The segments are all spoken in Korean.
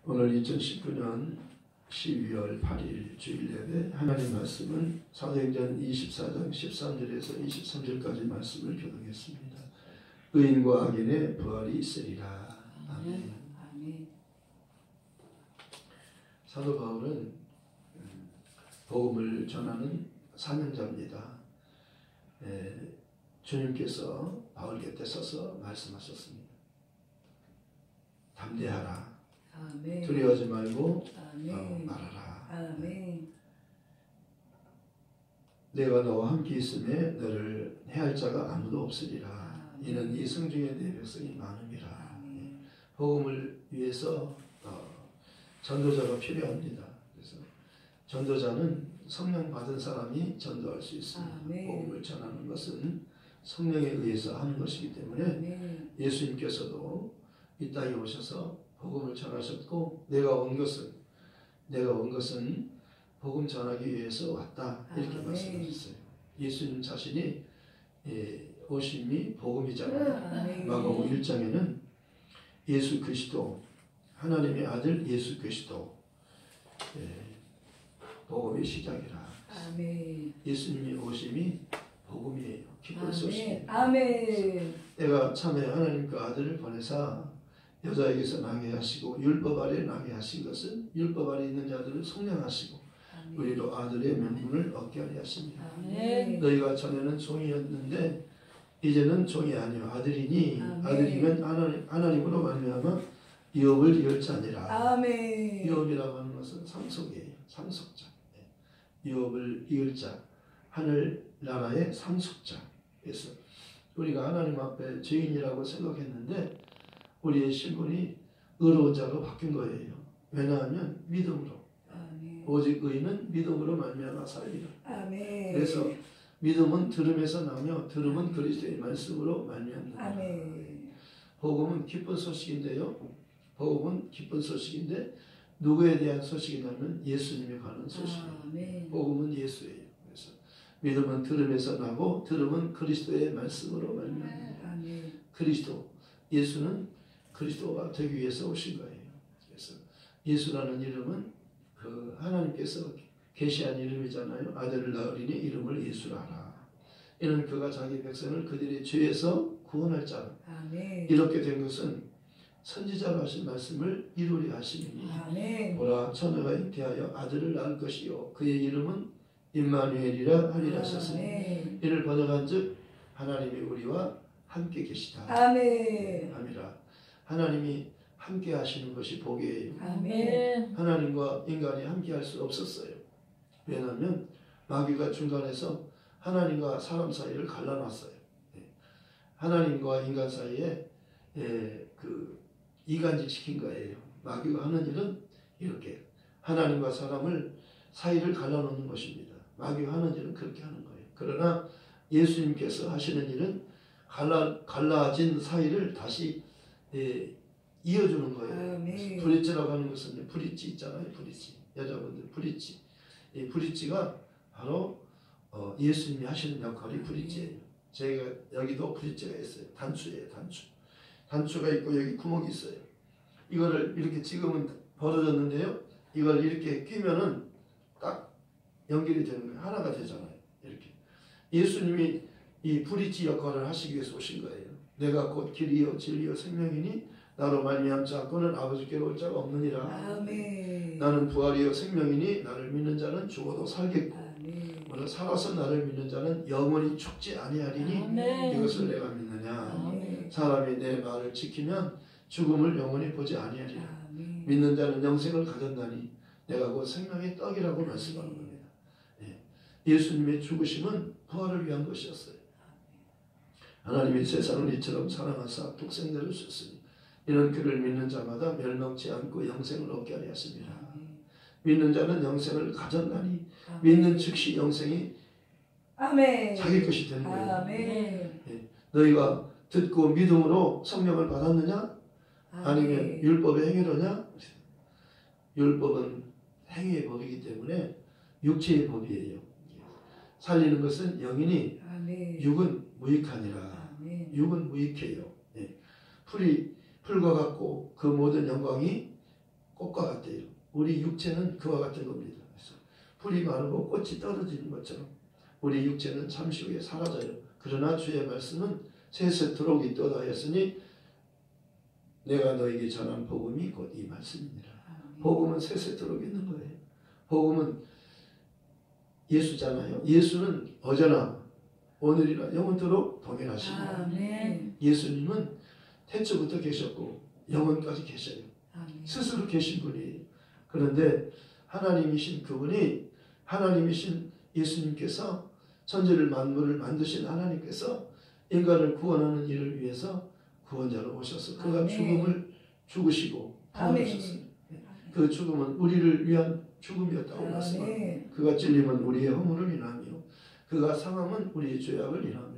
오늘 2019년 12월 8일 주일 예배 하나님 말씀은 사도행전 24장 13절에서 23절까지 말씀을 교독했습니다. 의인과 악인의 부활이 있으리라. 아멘. 아멘. 사도 바울은 복음을 전하는 사명자입니다. 주님께서 바울 곁에 서서 말씀하셨습니다. 담대하라. 아멘. 두려워하지 말고 말하라. 아멘. 내가 너와 함께 있음에 너를 해할 자가 아무도 없으리라. 아멘. 이는 이성 중에 내 백성이 많음이라. 아멘. 복음을 위해서 전도자가 필요합니다. 그래서 전도자는 성령 받은 사람이 전도할 수 있습니다. 아멘. 복음을 전하는 것은 성령에 의해서 하는 것이기 때문에 아멘. 예수님께서도 이 땅에 오셔서 복음을 전하셨고 내가 온 것은 복음 전하기 위해서 왔다 이렇게 말씀하셨어요. 예수님 자신이 오심이 복음이잖아요. 마가복음 1장에는 예수 그리스도 하나님의 아들 예수 그리스도 복음의 시작이라. 아멘. 예수님이 오심이 복음이에요. 기쁜 소식입니다. 아멘. 내가 참에 하나님과 아들을 보내사 여자에게서 나게 하시고 율법 아래 나게 하신 것은 율법 아래 있는 자들을 속량하시고 아멘. 우리로 아들의 명분을 얻게 하려 하십니다. 아멘. 너희가 전에는 종이었는데 이제는 종이 아니요 아들이니 아멘. 아들이면 하나님으로 말미암아 유업을 이을 자니라. 아멘. 유업이라고 하는 것은 상속이에요. 상속자. 유업을 이을 자. 하늘나라의 상속자. 그래서 우리가 하나님 앞에 죄인이라고 생각했는데 우리의 신분이 의로운 자로 바뀐 거예요. 왜냐하면 믿음으로. 아멘. 오직 의인은 믿음으로 말미암아 살리라. 아멘. 그래서 믿음은 들음에서 나며 들음은 그리스도의 말씀으로 말미암는다. 아멘. 복음은 기쁜 소식인데요. 복음은 기쁜 소식인데 누구에 대한 소식이냐면 예수님에 관한 소식이에요. 아멘. 복음은 예수예요. 그래서 믿음은 들음에서 나고 들음은 그리스도의 말씀으로 말미암는다. 아멘. 그리스도, 예수는 그리스도가 되기 위해서 오신 거예요. 그래서 예수라는 이름은 그 하나님께서 계시한 이름이잖아요. 아들을 낳으리니 이름을 예수라 하라. 이는 그가 자기 백성을 그들의 죄에서 구원할 자라. 아멘. 이렇게 된 것은 선지자로 하신 말씀을 이루리 하시니 아멘. 보라 처녀가 잉태하여 아들을 낳을 것이요 그의 이름은 임마누엘이라 하리라 하셨으니 아멘. 이를 번역한즉 하나님이 우리와 함께 계시다. 아멘. 아미라. 하나님이 함께 하시는 것이 복이에요. 아멘. 하나님과 인간이 함께 할 수 없었어요. 왜냐하면 마귀가 중간에서 하나님과 사람 사이를 갈라놨어요. 하나님과 인간 사이에 그 이간질 시킨 거예요. 마귀가 하는 일은 이렇게 하나님과 사람을 사이를 갈라놓는 것입니다. 마귀가 하는 일은 그렇게 하는 거예요. 그러나 예수님께서 하시는 일은 갈라진 사이를 다시 이어주는 거예요. 아멘. 브릿지라고 하는 것은 브릿지 있잖아요. 브릿지. 여자분들 브릿지. 이 브릿지가 바로 예수님이 하시는 역할이 브릿지예요. 저희가 여기도 브릿지가 있어요. 단추예요. 단추가 있고 여기 구멍이 있어요. 이거를 이렇게 지금은 벌어졌는데요. 이걸 이렇게 끼면은 딱 연결이 되는 거예요. 하나가 되잖아요. 이렇게. 예수님이 이 브릿지 역할을 하시기 위해서 오신 거예요. 내가 곧 길이요 진리요 생명이니 나로 말미암지 않고는 아버지께로 올 자가 없느니라. 아멘. 나는 부활이요 생명이니 나를 믿는 자는 죽어도 살겠고 아멘. 살아서 나를 믿는 자는 영원히 죽지 아니하리니 아멘. 이것을 내가 믿느냐. 아멘. 사람이 내 말을 지키면 죽음을 영원히 보지 아니하리라. 아멘. 믿는 자는 영생을 가졌나니 내가 곧 생명의 떡이라고 말씀하는 겁니다. 예수님의 죽으심은 부활을 위한 것이었어요. 하나님이 세상을 이처럼 사랑하사 독생자를 주셨으니 이는 그를 믿는 자마다 멸망치 않고 영생을 얻게 하려 하십니다. 믿는 자는 영생을 가졌나니 믿는 즉시 영생이 아멘. 자기 것이 되는 거예요. 아멘. 너희가 듣고 믿음으로 성령을 받았느냐? 아니면 율법의 행위로냐? 율법은 행위의 법이기 때문에 육체의 법이에요. 살리는 것은 영이니 아멘. 육은 무익하니라. 아멘. 육은 무익해요. 풀과 같고 그 모든 영광이 꽃과 같대요. 우리 육체는 그와 같은 겁니다. 그래서 풀이 마르고 꽃이 떨어지는 것처럼 우리 육체는 잠시 후에 사라져요. 그러나 주의 말씀은 세세토록 있도다 했으니 내가 너에게 전한 복음이 곧 이 말씀이니라. 복음은 세세토록 있는 거예요. 복음은 예수잖아요. 예수는 어제나 오늘이나 영원토록 동일하십니다. 아멘. 예수님은 태초부터 계셨고 영원까지 계셔요. 아멘. 스스로 계신 분이에요. 그런데 하나님이신 그분이 하나님이신 예수님께서 천지를 만물을 만드신 하나님께서 인간을 구원하는 일을 위해서 구원자로 오셔서 그가 아멘. 죽음을 죽으시고 아멘. 부활하셨어요. 그 죽음은 우리를 위한 죽음이었다고 말씀합니다. 그가 찔림은 우리의 허물을 인하며 그가 상함은 우리의 죄악을 인하며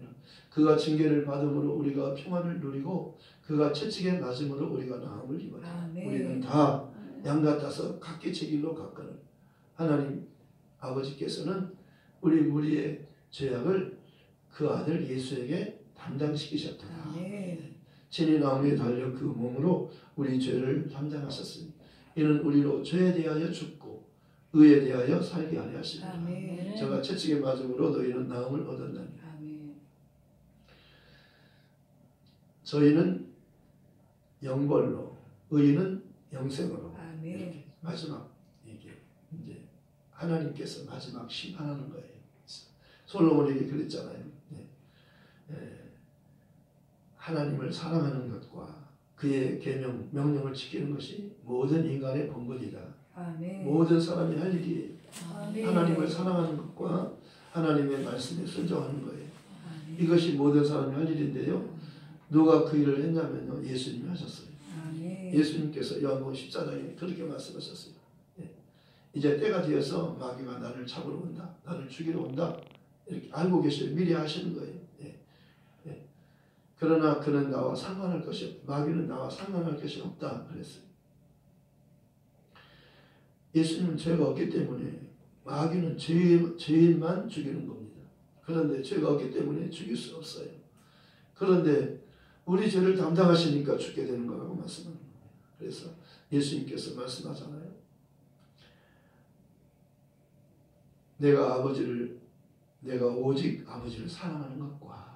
그가 징계를 받음으로 우리가 평안을 누리고 그가 채찍에 맞음으로 우리가 나음을 입어요. 아멘. 우리는 다 양 같아서 각기 제 길로 갔거늘 하나님 아버지께서는 우리의 죄악을 그 아들 예수에게 담당시키셨다. 아멘. 친히 나무에 달려 그 몸으로 우리 죄를 담당하셨으니 이는 우리로 죄에 대하여 죽고 의에 대하여 살게 하려 하십니다. 아멘. 저가 채찍에 맞음으로 너희는 나음을 얻었나니 아멘. 저희는 영벌로 의인은 영생으로 아멘. 이렇게 마지막 이게 이제 하나님께서 마지막 심판하는 거예요. 솔로몬에게 그랬잖아요. 하나님을 사랑하는 것과 그의 계명 명령을 지키는 것이 모든 인간의 본분이다. 아멘. 모든 사람이 할 일이에요. 아멘. 하나님을 사랑하는 것과 하나님의 말씀에 순종하는 거예요. 아멘. 이것이 모든 사람이 할 일인데요. 누가 그 일을 했냐면요. 예수님이 하셨어요. 아멘. 예수님께서 요한복음 14장에 그렇게 말씀하셨어요. 이제 때가 되어서 마귀가 나를 잡으러 온다. 나를 죽이러 온다. 이렇게 알고 계셔요. 미리 하시는 거예요. 그러나 그는 나와 상관할 것이 없다. 마귀는 나와 상관할 것이 없다. 그랬어요. 예수님은 죄가 없기 때문에 마귀는 죄인만 죽이는 겁니다. 그런데 죄가 없기 때문에 죽일 수 없어요. 그런데 우리 죄를 담당하시니까 죽게 되는 거라고 말씀하는 거예요. 그래서 예수님께서 말씀하잖아요. 내가 오직 아버지를 사랑하는 것과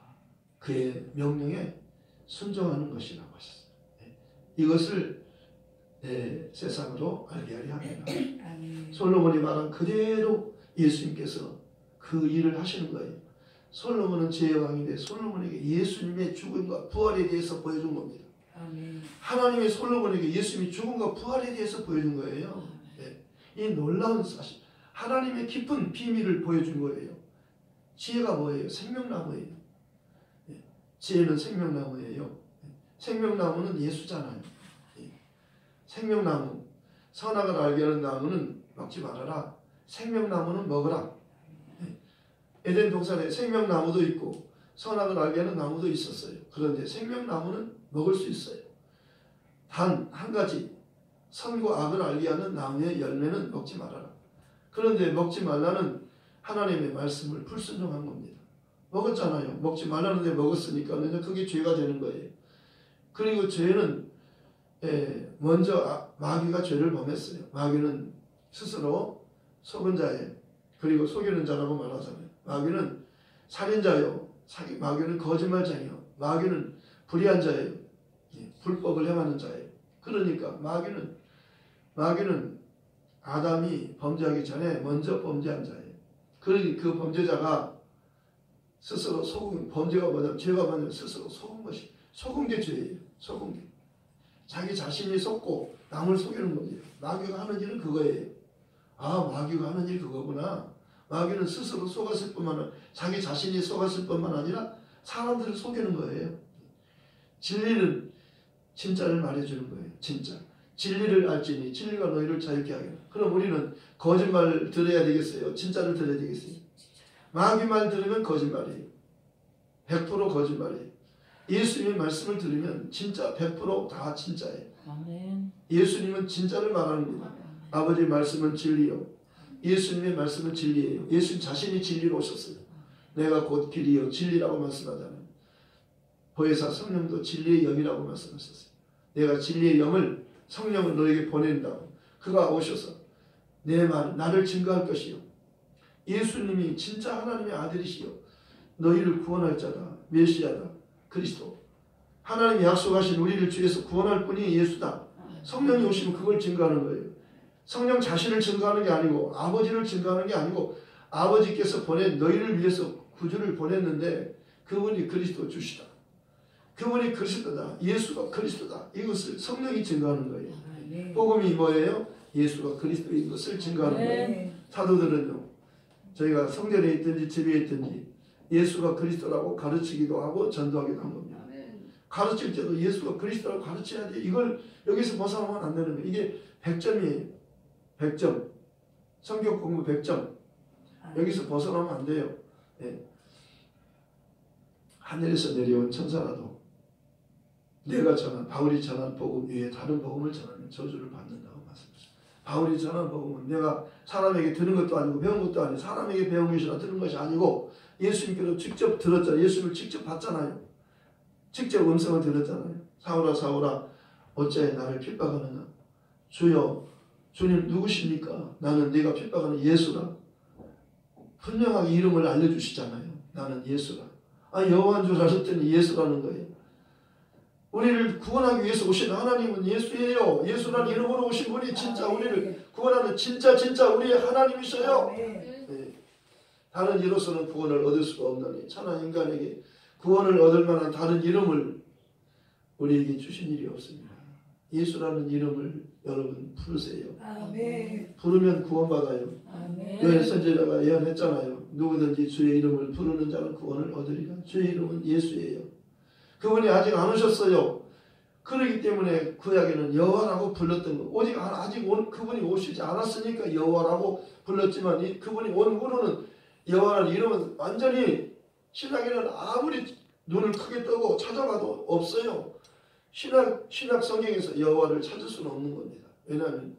그의 명령에 순종하는 것이라고 하셨어요. 이것을 세상으로 알게 하려 합니다. 솔로몬이 말한 그대로 예수님께서 그 일을 하시는 거예요. 솔로몬은 죄의 왕인데 솔로몬에게 예수님의 죽음과 부활에 대해서 보여준 겁니다. 아멘. 하나님의 솔로몬에게 예수님이 죽음과 부활에 대해서 보여준 거예요. 이 놀라운 사실, 하나님의 깊은 비밀을 보여준 거예요. 지혜가 뭐예요? 생명나무예요. 지혜는 생명나무예요. 생명나무는 예수잖아요. 생명나무, 선악을 알게 하는 나무는 먹지 말아라. 생명나무는 먹어라. 에덴 동산에 생명나무도 있고 선악을 알게 하는 나무도 있었어요. 그런데 생명나무는 먹을 수 있어요. 단 한 가지, 선과 악을 알게 하는 나무의 열매는 먹지 말아라. 그런데 먹지 말라는 하나님의 말씀을 불순종한 겁니다. 먹었잖아요. 먹지 말라는데 먹었으니까 그게 죄가 되는 거예요. 그리고 죄는 먼저 마귀가 죄를 범했어요. 마귀는 스스로 속은 자예요. 그리고 속이는 자라고 말하잖아요. 마귀는 살인자요. 마귀는 거짓말자예요. 마귀는 불의한 자예요. 불법을 행하는 자예요. 그러니까 마귀는 아담이 범죄하기 전에 먼저 범죄한 자예요. 그러니 그 범죄자가 스스로 속은, 범죄가 뭐냐면 죄가 뭐냐면 스스로 속은 것이, 속은 게 죄예요. 속은 게. 자기 자신이 속고 남을 속이는 겁니다. 마귀가 하는 일은 그거예요. 아, 마귀가 하는 일이 그거구나. 마귀는 스스로 속았을 뿐만 아니라 자기 자신이 속았을 뿐만 아니라 사람들을 속이는 거예요. 진리는 진짜를 말해주는 거예요. 진짜. 진리를 알지니 진리가 너희를 자유케 하겠다. 그럼 우리는 거짓말 들어야 되겠어요? 진짜를 들어야 되겠어요? 마귀 말 들으면 거짓말이에요. 100% 거짓말이에요. 예수님의 말씀을 들으면 진짜 100% 다 진짜예요. 아멘. 예수님은 진짜를 말합니다. 아버지 말씀은 진리요. 예수님의 말씀은 진리예요. 예수님 자신이 진리로 오셨어요. 내가 곧 길이요 진리라고 말씀하잖아요. 보혜사 성령도 진리의 영이라고 말씀하셨어요. 내가 진리의 영을, 성령을 너에게 보낸다고. 그가 오셔서 내 말 나를 증거할 것이요 예수님이 진짜 하나님의 아들이시요 너희를 구원할 자다. 메시아다. 그리스도. 하나님이 약속하신 우리를 주에서 구원할 분이 예수다. 성령이 오시면 그걸 증거하는 거예요. 성령 자신을 증거하는 게 아니고 아버지를 증거하는 게 아니고 아버지께서 보낸 너희를 위해서 구주를 보냈는데 그분이 그리스도 주시다. 그분이 그리스도다. 예수가 그리스도다. 이것을 성령이 증거하는 거예요. 복음이 뭐예요? 예수가 그리스도인 것을 증거하는 거예요. 사도들은요. 저희가 성전에 있든지 집에 있든지 예수가 그리스도라고 가르치기도 하고 전도하기도 한 겁니다. 가르칠 때도 예수가 그리스도라고 가르쳐야 돼. 이걸 여기서 벗어나면 안 되는 거예요. 이게 100점이에요. 100점. 성경 공부 100점. 여기서 벗어나면 안 돼요. 예. 하늘에서 내려온 천사라도 내가 전한 바울이 전한 복음 위에 다른 복음을 전하면 저주를 받는다고 말씀하셨어요. 바울이 전한 복음은 내가 사람에게 들은 것도 아니고 배운 것도 아니고 사람에게 배운 것이나 들은 것이 아니고 예수님께서 직접 들었잖아요. 예수님을 직접 봤잖아요. 직접 음성을 들었잖아요. 사울아 사울아 어째 나를 핍박하느냐. 주여 주님 누구십니까? 나는 네가 핍박하는 예수라. 분명하게 이름을 알려주시잖아요. 나는 예수라. 여호와인 줄 알았더니 예수라는 거예요. 우리를 구원하기 위해서 오신 하나님은 예수예요. 예수라는 이름으로 오신 분이 진짜 우리를 구원하는 진짜 우리의 하나님이셔요. 네. 다른 이로서는 구원을 얻을 수가 없나니 천하 인간에게 구원을 얻을 만한 다른 이름을 우리에게 주신 일이 없습니다. 예수라는 이름을 여러분 부르세요. 아멘. 부르면 구원받아요. 요엘 선지자가 예언했잖아요. 누구든지 주의 이름을 부르는 자는 구원을 얻으리라. 주의 이름은 예수예요. 그분이 아직 안 오셨어요. 그렇기 때문에 구약에는 여호와라고 불렀던 거. 오직 아직 그분이 오시지 않았으니까 여호와라고 불렀지만 그분이 온 후로는 여호와라는 이름은 완전히 신약에는 아무리 눈을 크게 뜨고 찾아봐도 없어요. 신약 성경에서 여호와를 찾을 수는 없는 겁니다. 왜냐하면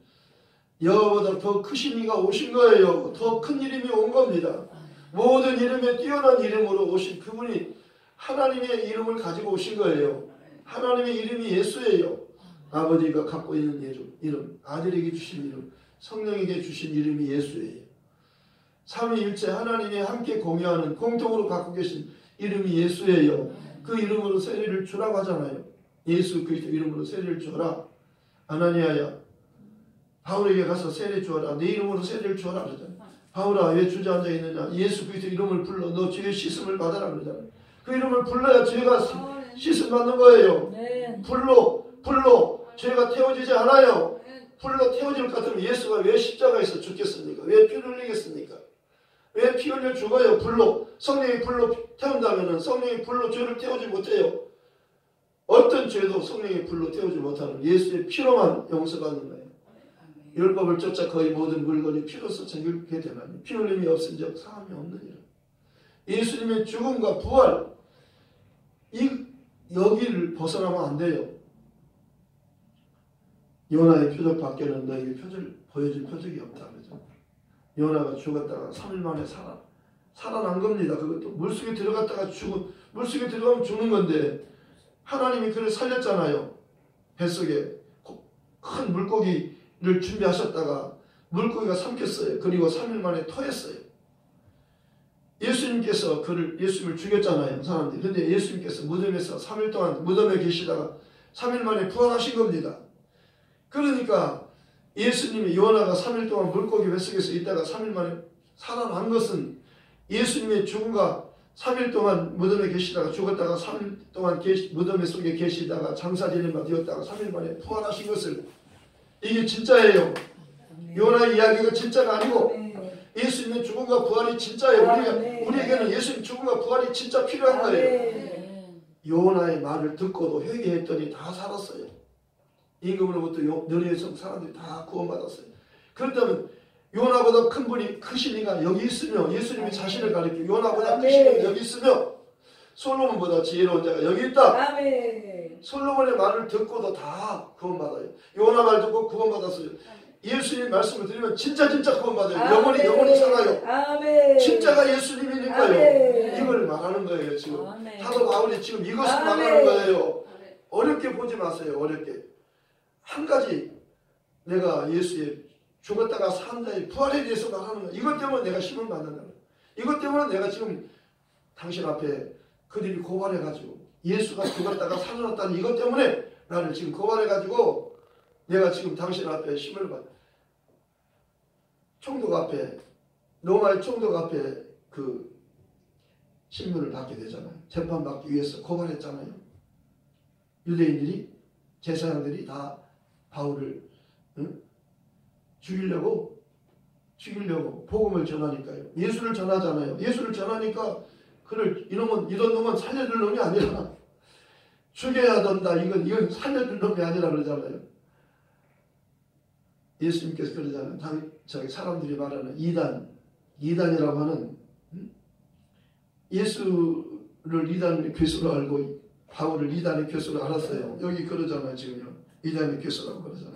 여호와보다 더 크신 이가 오신 거예요. 더 큰 이름이 온 겁니다. 모든 이름에 뛰어난 이름으로 오신 그분이 하나님의 이름을 가지고 오신 거예요. 하나님의 이름이 예수예요. 아버지가 갖고 있는 이름, 아들에게 주신 이름, 성령에게 주신 이름이 예수예요. 삼위일체 하나님이 함께 공유하는 공통으로 갖고 계신 이름이 예수예요. 그 이름으로 세례를 주라고 하잖아요. 예수 그리스도 이름으로 세례를 주어라. 아나니아야 바울에게 가서 세례 주어라. 내 이름으로 세례를 주어라 그러잖아요. 바울아 왜 주저앉아 있느냐. 예수 그리스도 이름을 불러 너 죄의 씻음을 받아라 그러잖아요. 그 이름을 불러야 죄가 씻음 받는 거예요. 불로 죄가 태워지지 않아요. 불로 태워질 것 같으면 예수가 왜 십자가에서 죽겠습니까? 왜 피를 흘리겠습니까? 왜 피 흘려 죽어요? 불로. 성령이 불로 태운다면 성령이 불로 죄를 태우지 못해요. 어떤 죄도 성령의 불로 태우지 못하는 예수의 피로만 용서받는 거예요. 율법을 쫓아 거의 모든 물건이 피로서 정결케 되나니 피 흘림이 없은 적 사함이 없느니라. 예수님의 죽음과 부활 여기를 벗어나면 안 돼요. 요나의 표적 밖에는 너에게 보여줄 표적이 없다 그러죠. 요나가 죽었다가 3일 만에 살아난 겁니다. 그것도 물속에 들어갔다가 물속에 들어가면 죽는 건데 하나님이 그를 살렸잖아요. 뱃속에 큰 물고기를 준비하셨다가 물고기가 삼켰어요. 그리고 3일 만에 토했어요. 예수님께서 예수님을 죽였잖아요. 사람들이. 근데 예수님께서 무덤에서 3일 동안 무덤에 계시다가 3일 만에 부활하신 겁니다. 그러니까 예수님이 요나가 3일 동안 물고기 뱃속에서 있다가 3일 만에 살아난 것은 예수님의 죽음과 3일 동안 무덤에 계시다가 죽었다가 3일 동안 무덤 속에 계시다가 장사 지낸 바 되었다가 3일 만에 부활하신 것을 이게 진짜예요. 요나의 이야기가 진짜가 아니고 예수님의 죽음과 부활이 진짜예요. 우리에게는 예수님 죽음과 부활이 진짜 필요한 거예요. 요나의 말을 듣고도 회개했더니 다 살았어요. 임금으로부터 너희의 성 사람들이 다 구원받았어요. 그렇다면 요나보다 큰 분이 크신 이가 여기 있으며 예수님이 자신을 가리켜 요나보다 크신 이가 여기 있으며 솔로몬보다 지혜로운 자가 여기 있다. 솔로몬의 말을 듣고도 다 구원받아요. 요나 말 듣고 구원받았어요. 예수님 말씀을 드리면 진짜 구원받아요. 영원히 살아요. 진짜가 예수님이니까요. 이걸 말하는 거예요. 지금 사도 바울이 지금 이것을 말하는 거예요. 어렵게 보지 마세요. 어렵게. 한 가지 내가 예수의 죽었다가 산 자의 부활에 대해서 말하는 거야. 이것 때문에 내가 힘을 받는다. 이것 때문에 내가 지금 당신 앞에 그들이 고발해가지고 예수가 죽었다가 살아났다는 이것 때문에 나를 지금 고발해가지고 내가 지금 당신 앞에 힘을 받. 총독 앞에 로마의 총독 앞에 그 신문을 받게 되잖아요. 재판받기 위해서 고발했잖아요. 유대인들이 제사장들이 다 바울을 죽이려고 복음을 전하니까요. 예수를 전하잖아요. 예수를 전하니까 그를 이런 놈은 살려줄 놈이 아니라 죽여야 된다. 이건 살려줄 놈이 아니라 그러잖아요. 예수님께서 그러잖아요. 사람들이 말하는 이단이라고 하는 예수를 이단의 교수로 알고 바울을 이단의 교수로 알았어요. 여기 그러잖아요. 지금요. 이단의 교수라고 그러잖아요.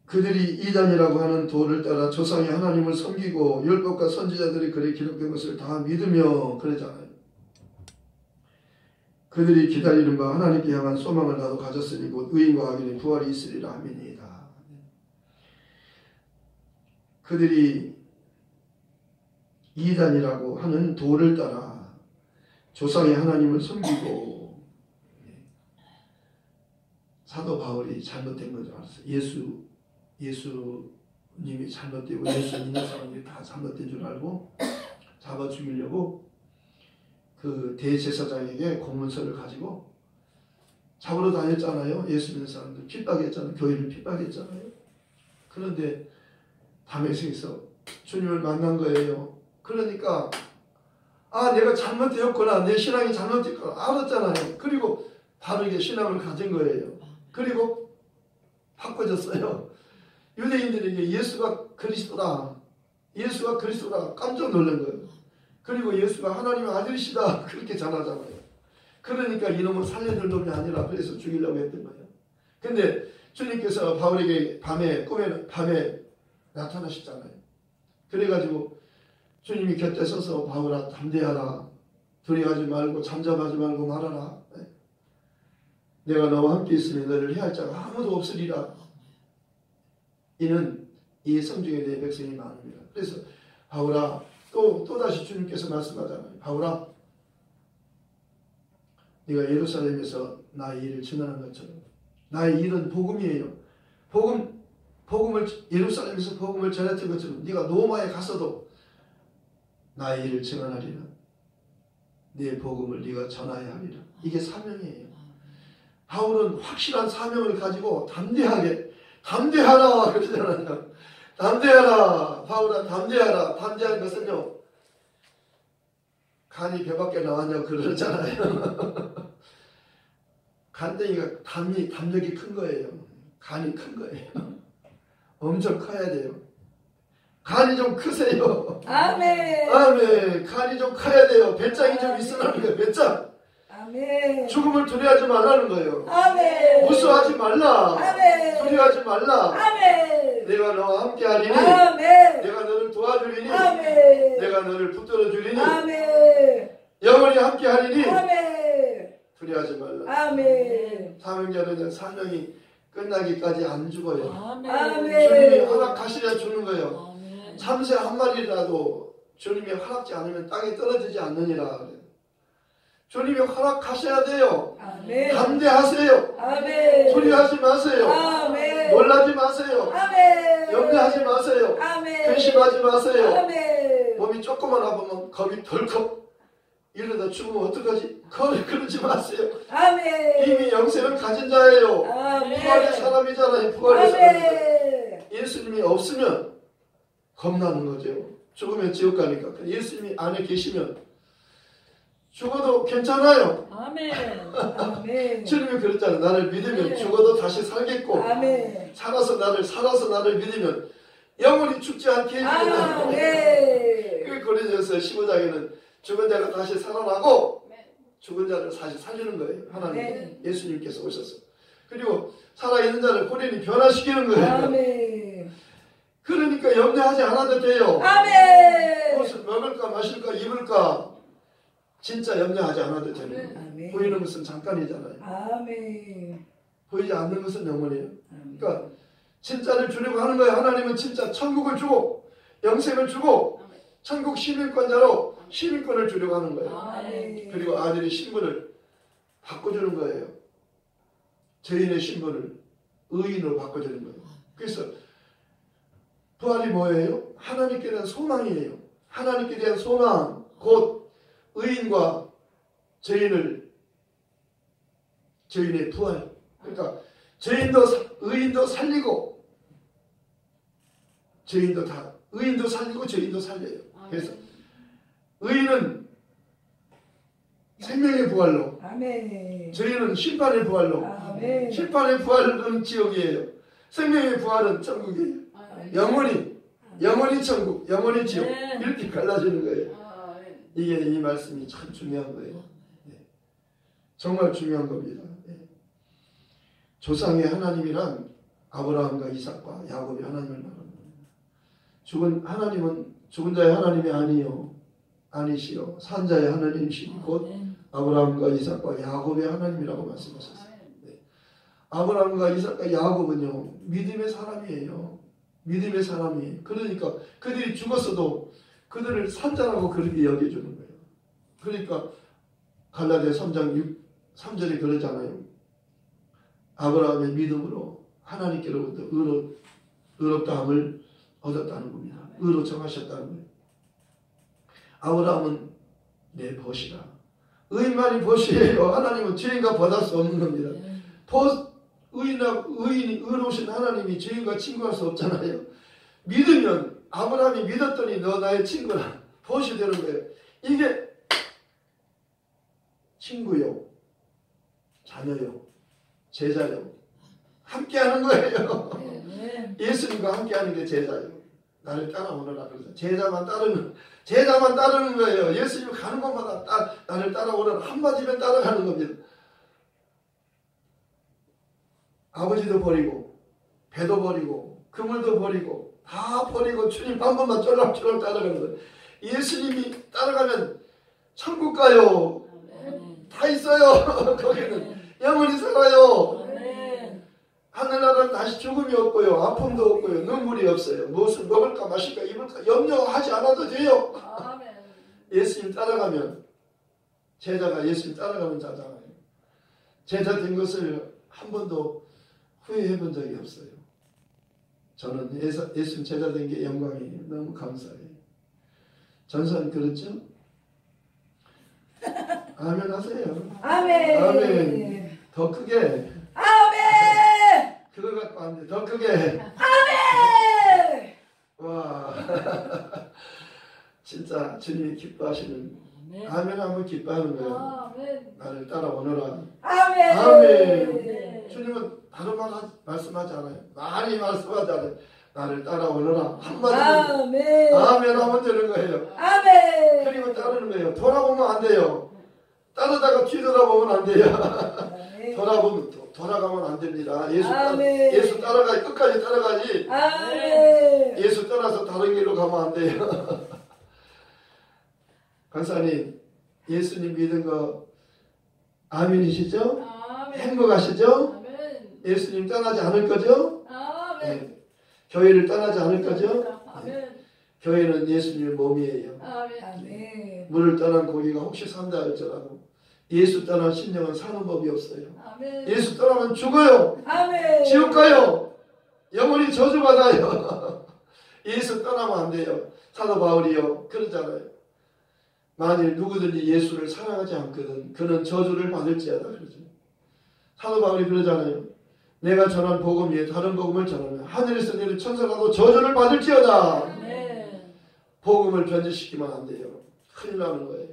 그들이 이단이라고 하는 도를 따라 조상의 하나님을 섬기고 율법과 선지자들이 글에 기록된 것을 다 믿으며 그러잖아요. 그들이 기다리는 바 하나님께 향한 소망을 나도 가졌으니 곧 의인과 악인의 부활이 있으리라 아멘이다. 그들이 이단이라고 하는 도를 따라 조상의 하나님을 섬기고 사도 바울이 잘못된 건 줄 알았어요. 예수님이 잘못되고 예수 믿는 사람들이 다 잘못된 줄 알고 잡아 죽이려고 그 대제사장에게 공문서를 가지고 잡으러 다녔잖아요. 예수 믿는 사람들 핍박했잖아요. 교회를 핍박했잖아요. 그런데 다메섹에서 주님을 만난 거예요. 그러니까 내가 잘못되었구나. 내 신앙이 잘못됐구나. 알았잖아요. 그리고 바르게 신앙을 가진 거예요. 그리고 바꿔졌어요. 유대인들에게 예수가 그리스도다. 깜짝 놀란 거예요. 그리고 예수가 하나님의 아들이시다. 그렇게 전하잖아요. 그러니까 이놈은 살려줄 놈이 아니라 그래서 죽이려고 했던 거예요. 근데 주님께서 바울에게 밤에 나타나셨잖아요. 그래가지고 주님이 곁에 서서 바울아 담대하라. 두려워하지 말고 잠잠하지 말고 말하라. 내가 너와 함께 있으니 너를 해할 자가 아무도 없으리라. 이는 이 성중에 내 백성이 많습니다. 그래서 바울아 또다시 주님께서 말씀하잖아요. 바울아 네가 예루살렘에서 나의 일을 증언한 것처럼 나의 일은 복음이에요. 예루살렘에서 복음을 전했던 것처럼 네가 로마에 가서도 나의 일을 증언하리라. 네 복음을 네가 전하여야 하리라. 이게 사명이에요. 바울은 확실한 사명을 가지고 담대하라 그러잖아요. 담대하라. 바울아 담대하라. 담대한 것은요. 간이 벼밖에 나왔냐고 그러잖아요. 간댕이가 담력이 큰 거예요. 간이 큰 거예요. 엄청 커야 돼요. 간이 좀 크세요. 아멘. 아멘. 간이 좀 커야 돼요. 배짱이 좀 있으라는 거예요. 배짱. 아멘. 죽음을 두려워하지 말라는 거예요. 아멘. 무서워하지 말라. 아멘. 두려워하지 말라. 아멘. 내가 너와 함께 하리니. 아멘. 내가 너를 도와주리니. 아멘. 내가 너를 붙들어 주리니. 아멘. 영원히 함께 하리니. 아멘. 두려워하지 말라. 아멘. 사명자는 사명이 끝나기까지 안 죽어요. 아멘. 주님이 허락하시려 주는 거예요. 아멘. 참새 한 마리라도 주님이 허락지 않으면 땅에 떨어지지 않느니라. 주님이 허락하셔야 돼요. 아멘. 담대하세요. 아멘. 두려워하지 마세요. 아멘. 놀라지 마세요. 아멘. 염려하지 마세요. 아멘. 근심하지 마세요. 아멘. 몸이 조금만 아프면 겁이 덜컥 이러다 죽으면 어떡하지? 그러지 마세요. 아멘. 이미 영생을 가진 자예요. 아멘. 부활의 사람이잖아요. 부활의 사람이잖아요. 아멘. 예수님이 없으면 겁나는 거죠. 죽으면 지옥 가니까. 예수님이 안에 계시면 죽어도 괜찮아요. 아멘. 아멘. 주님이 그랬잖아요. 나를 믿으면 네. 죽어도 다시 살겠고 아멘. 살아서 나를 믿으면 영원히 죽지 않게 해주겠다. 아멘. 그 고린도전서 15장에는 죽은 자가 다시 살아나고 죽은 자를 다시 살리는 거예요. 하나님 네. 예수님께서 오셔서. 그리고 살아있는 자를 본인이 변화시키는 거예요. 아멘. 그러니까 염려하지 않아도 돼요. 아멘. 무엇을 먹을까 마실까 입을까 진짜 염려하지 않아도 되는 거예요. 아멘. 보이는 것은 잠깐이잖아요. 아멘. 보이지 않는 것은 영원해요. 그러니까 진짜를 주려고 하는 거예요. 하나님은 진짜 천국을 주고 영생을 주고 천국 시민권자로 시민권을 주려고 하는 거예요. 그리고 아들의 신분을 바꿔주는 거예요. 죄인의 신분을 의인으로 바꿔주는 거예요. 그래서 부활이 뭐예요? 하나님께 대한 소망이에요. 하나님께 대한 소망, 곧 의인과 죄인의 부활. 그러니까 의인도 살리고 의인도 살리고 죄인도 살려요. 그래서 의인은 생명의 부활로, 죄인은 심판의 부활로. 심판의 부활은 지옥이에요. 생명의 부활은 천국이에요. 영원히 천국, 영원히 지옥. 이렇게 갈라지는 거예요. 이게 이 말씀이 참 중요한 거예요. 정말 중요한 겁니다. 조상의 하나님이란 아브라함과 이삭과 야곱의 하나님을 말합니다. 하나님은 죽은 자의 하나님이 아니시요 산자의 하나님이시니 곧 아브라함과 이삭과 야곱의 하나님이라고 말씀하셨어요. 아브라함과 이삭과 야곱은요 믿음의 사람이에요. 믿음의 사람이에요. 그러니까 그들이 죽었어도 그들을 산자라고 그렇게 여겨주는 거예요. 그러니까 갈라디아 3장 3절에 그러잖아요. 아브라함의 믿음으로 하나님께로부터 의롭다함을 얻었다는 겁니다. 의로 정하셨다는 거예요. 아브라함은 내 벗이라. 의인만이 벗이에요. 하나님은 죄인과 벗할 수 없는 겁니다. 의인이 의로우신 하나님이 죄인과 친구할 수 없잖아요. 믿으면 아브라함이 믿었더니 너 나의 친구라. 벗이 되는 거예요. 이게 친구요, 자녀요, 제자요. 함께하는 거예요. 예수님과 함께하는 게 제자요. 나를 따라오너라. 그래서 제자만 따르는 거예요. 예수님 가는 곳마다 나를 따라오너라. 한마디면 따라가는 겁니다. 아버지도 버리고 배도 버리고 그물도 버리고 다 버리고 주님 한 번만 쫄락쫄락 따라가는 거예요. 예수님이 따라가면 천국 가요. 다 있어요. 거기는 영원히 살아요. 하늘나라는 다시 죽음이 없고요. 아픔도 없고요. 눈물이 없어요. 무엇을 먹을까 마실까 입을까 염려하지 않아도 돼요. 예수님 따라가면 제자가 예수님 따라가는 자잖아요. 제자 된 것을 한 번도 후회해 본 적이 없어요. 저는 예수님 제자 된 게 영광이에요. 너무 감사해요. 전선 그렇죠? 아멘 하세요. 아멘. 더 크게. 그거 갖고 안 돼. 더 크게. 와. 진짜 주님이 기뻐하시는. 아멘 하면 기뻐하는 거예요. 나를 따라오너라. 아멘. 주님은 다른 말 말씀하지 않아요. 많이 말씀하지 않아요. 나를 따라오너라. 한마디로 아멘 하면 되는 거예요. 그리고 따르는 거예요. 돌아보면 안 돼요. 따르다가 뒤돌아보면 안 돼요. 돌아가면 안 됩니다. 예수 따라가지. 끝까지 따라가지. 예수 따라서 다른 길로 가면 안 돼요. 강사님, 예수님 믿은 거 아멘이시죠? 행복하시죠? 예수님 떠나지 않을 거죠? 네. 교회를 떠나지 않을 거죠? 네. 교회는 예수님의 몸이에요. 물을 떠난 고기가 혹시 산다 할지라도 예수 떠난 신령은 사는 법이 없어요. 예수 떠나면 죽어요. 지옥 가요. 영원히 저주받아요. 예수 떠나면 안 돼요. 사도 바울이요 그러잖아요. 만일 누구든지 예수를 사랑하지 않거든 그는 저주를 받을지어다 그러죠. 사도 바울이 그러잖아요. 내가 전한 복음 위에 다른 복음을 전하면 하늘에서 내린 천사라도 저주를 받을지어다. 복음을 변질시키면 안 돼요. 큰일 나는 거예요.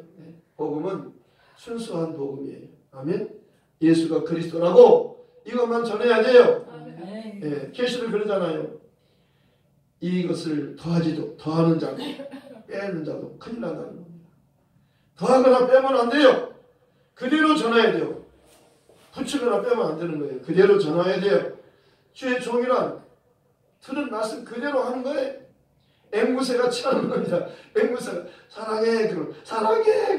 복음은 순수한 복음이에요. 아멘. 예수가 그리스도라고 이것만 전해야 돼요. 계시를 그러잖아요. 이것을 더하는 자도 빼는 자도 큰일 난다는 겁니다. 더하거나 빼면 안 돼요. 그대로 전해야 돼요. 붙이거나 빼면 안 되는 거예요. 그대로 전해야 돼요. 주의 종이란 들은 말씀 그대로 하는 거예요. 앵무새같이 하는 겁니다. 앵무새가 사랑해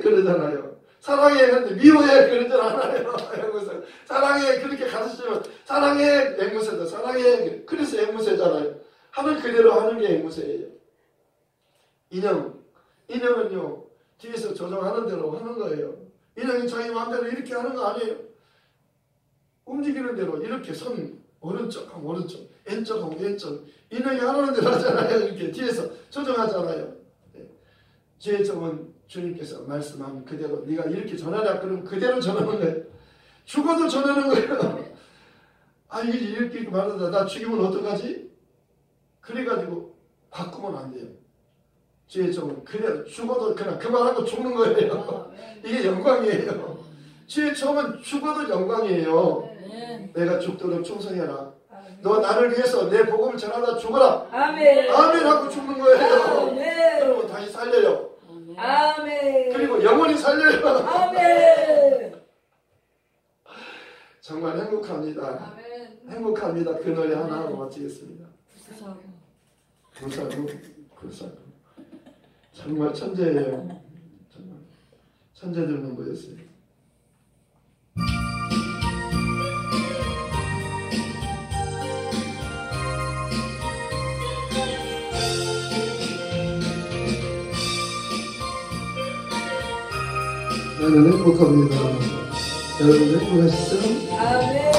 그러잖아요. 사랑해 그런데 미워해 그런 줄 알아요. 앵무새 사랑해 그렇게 가르치면 사랑해 앵무새다 사랑해 그래서 앵무새잖아요. 하는 그대로 하는 게 앵무새예요. 인형은요 뒤에서 조정하는 대로 하는 거예요. 인형이 자기 마음대로 이렇게 하는 거 아니에요. 움직이는 대로 이렇게 선 오른쪽 하면 오른쪽 왼쪽 하면 왼쪽 인형이 하라는 대로 하잖아요. 이렇게 뒤에서 조정하잖아요. 죄의 점은 주님께서 말씀하면 그대로 네가 이렇게 전하라 그러면 그대로 전하는 거예요. 죽어도 전하는 거예요. 아 이렇게 말하다 나 죽이면 어떡하지? 그래가지고 바꾸면 안 돼요. 죄의 점은 그대로 죽어도 그냥 그 말하고 죽는 거예요. 이게 영광이에요. 죄의 점은 죽어도 영광이에요. 내가 죽도록 충성해라. 너 나를 위해서 내 복음을 전하다 죽어라. 아멘. 아멘 하고 죽는 거예요. 아멘. 그러면 다시 살려요. 아멘. 그리고 영원히 살려요. 아멘. 정말 행복합니다. 아멘. 행복합니다. 그 노래 하나 하고 마치겠습니다. 불사구. 정말 천재예요. 정말 천재들만 모였어요. 나는 행복합니다. 여러분 행복하시죠? 아멘.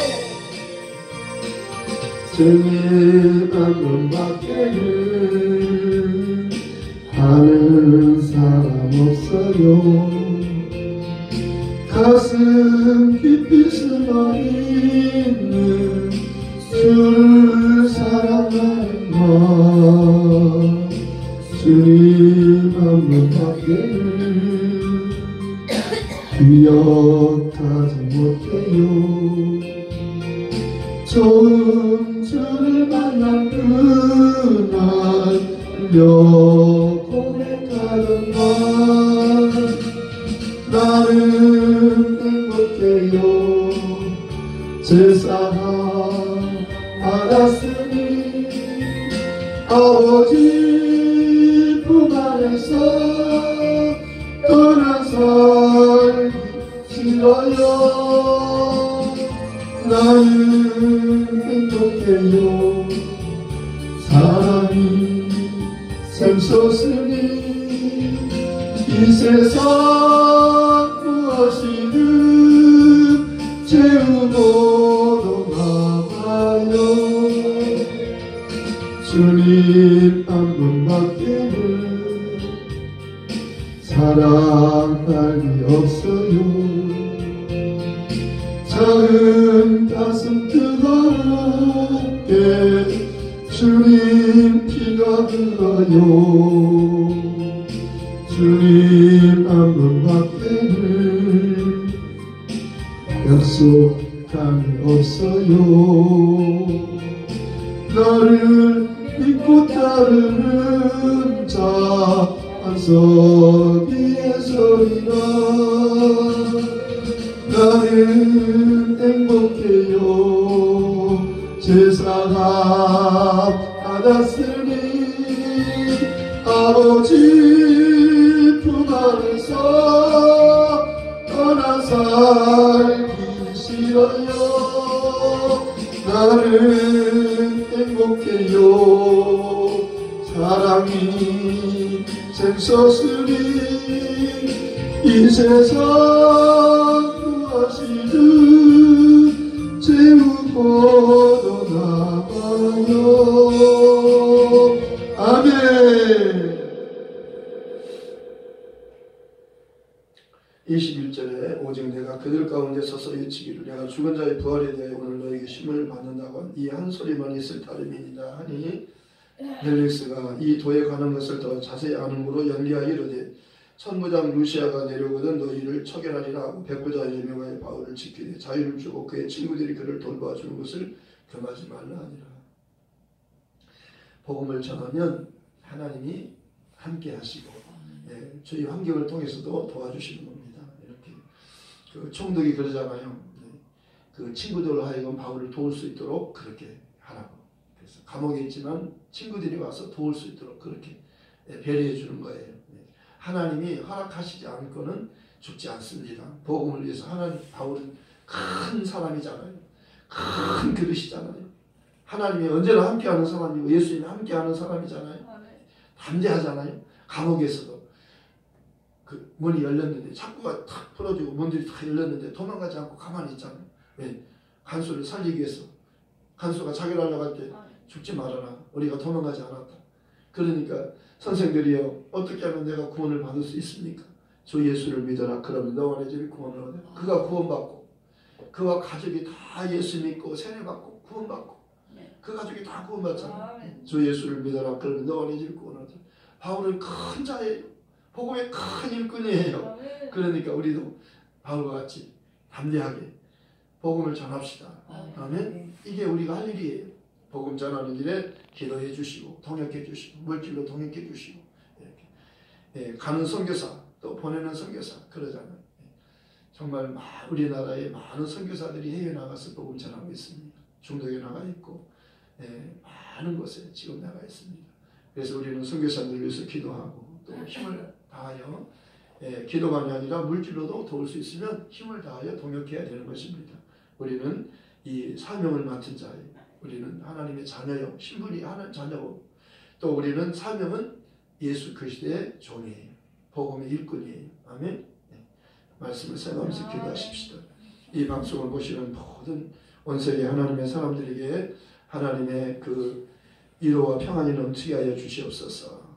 주님 한 분밖에는 아는 사람 없어요. 가슴 깊이 숨어있는 주를 사랑하는 것 주님 한 분밖에는 기억하지 못해요. 좋은 주를 만난 그날 고백하던 날 나는 행복해요. 제사함 받았으니 아버지 품 안에서 떠나 살기 싫어요. 나는 행복해요. 사랑이 샘솟으니 이 세상 무엇이든 채우고도 남아요. 주님 한 분밖에는 사랑할 리 없어요. 작은 가슴 뜨겁게 주님 피가 흘러요. 주님 한 분밖에는 약속함이 없어요. 너를 믿고 따르는 자 한석이의 소리가 나는 행복해요. 제사함 받았으니 아버지 품 안에서 떠나 살기 싫어요. 나는 행복해요. 사랑이 샘솟으니 이 세상 무엇이든 채우고도 남아요. 아멘. 21절에 오직 내가 그들 가운데 서서 외치기를 내가 죽은 자의 부활에 대하여 오늘 너에게 심을 받는다고 한 이 한 소리만 있을 따름이니라 하니 헬릭스가 이 도에 관한 것을 더 자세히 아는으로 연기하여 이르되 천부장 루시아가 내려오거든 너희를 처결하리라 하고 백부자 예명하여 바울을 지키되 자유를 주고 그의 친구들이 그를 돌봐주는 것을 금하지 말라 하니라. 복음을 전하면 하나님이 함께 하시고 저희 환경을 통해서도 도와주시는 겁니다. 이렇게 그 총독이 그러잖아요. 그 친구들로 하여금 바울을 도울 수 있도록 그렇게 하라고. 그래서 감옥에 있지만 친구들이 와서 도울 수 있도록 그렇게 배려해 주는 거예요. 하나님이 허락하시지 않고는 죽지 않습니다. 복음을 위해서 하나님 바울은 큰 사람이잖아요. 큰 그릇이잖아요. 하나님이 언제나 함께하는 사람이고 예수님이 함께하는 사람이잖아요. 담대하잖아요. 감옥에서도 그 문이 열렸는데 창구가 탁 풀어지고 문들이 탁 열렸는데 도망가지 않고 가만히 있잖아요. 왜? 간수를 살리기 위해서. 간수가 자기를 하려고 할 때 죽지 말아라. 우리가 도망가지 않았다. 그러니까 선생들이요, 어떻게 하면 내가 구원을 받을 수 있습니까? 주 예수를 믿어라. 그러면 너와 내 집이 구원을 얻어라. 그가 구원받고 그와 가족이 다 예수 믿고 세례받고 구원받고 그 가족이 다 구원받잖아요. 주 예수를 믿어라. 그러면 너와 내 집이 구원을 얻어라. 바울은 큰 자예요. 복음의 큰 일꾼이에요. 그러니까 우리도 바울과 같이 담대하게 복음을 전합시다. 아멘. 이게 우리가 할 일이에요. 복음 전하는 일에 기도해 주시고 통역해 주시고 물질로 통역해 주시고 이렇게 가는 선교사 또 보내는 선교사 그러잖아요. 정말 우리나라에 많은 선교사들이 해외 나가서 복음 전하고 있습니다. 중동에 나가 있고 많은 곳에 지금 나가 있습니다. 그래서 우리는 선교사들을 위해서 기도하고 또 힘을 다하여 기도만이 아니라 물질로도 도울 수 있으면 힘을 다하여 동역해야 되는 것입니다. 우리는 이 사명을 맡은 자예요. 우리는 하나님의 자녀요. 신분이 하나님 자녀고 또 우리는 사명은 예수 그리스도의 종이에요. 복음의 일꾼이에요. 아멘. 말씀을 생각하면서 기도하십시다. 이 방송을 보시는 모든 온 세계 하나님의 사람들에게 하나님의 그 위로와 평안이 넘치게 하여 주시옵소서.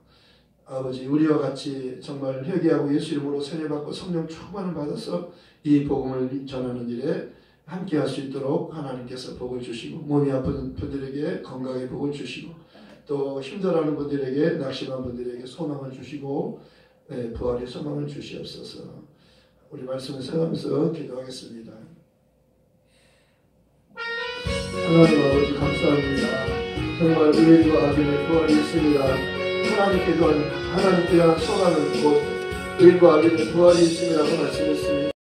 아버지 우리와 같이 정말 회개하고 예수 이름으로 세례받고 성령 충만을 받아서 이 복음을 전하는 일에 함께 할 수 있도록 하나님께서 복을 주시고 몸이 아픈 분들에게 건강의 복을 주시고 또 힘들어하는 분들에게 낙심한 분들에게 소망을 주시고 부활의 소망을 주시옵소서. 우리 말씀을 생각하면서 기도하겠습니다. 하나님 아버지 감사합니다. 정말 의인과 악인의 부활이 있습니다. 하나님께 대한 소망은 곧 의인과 악인의 부활이 있음이라고 말씀했습니다.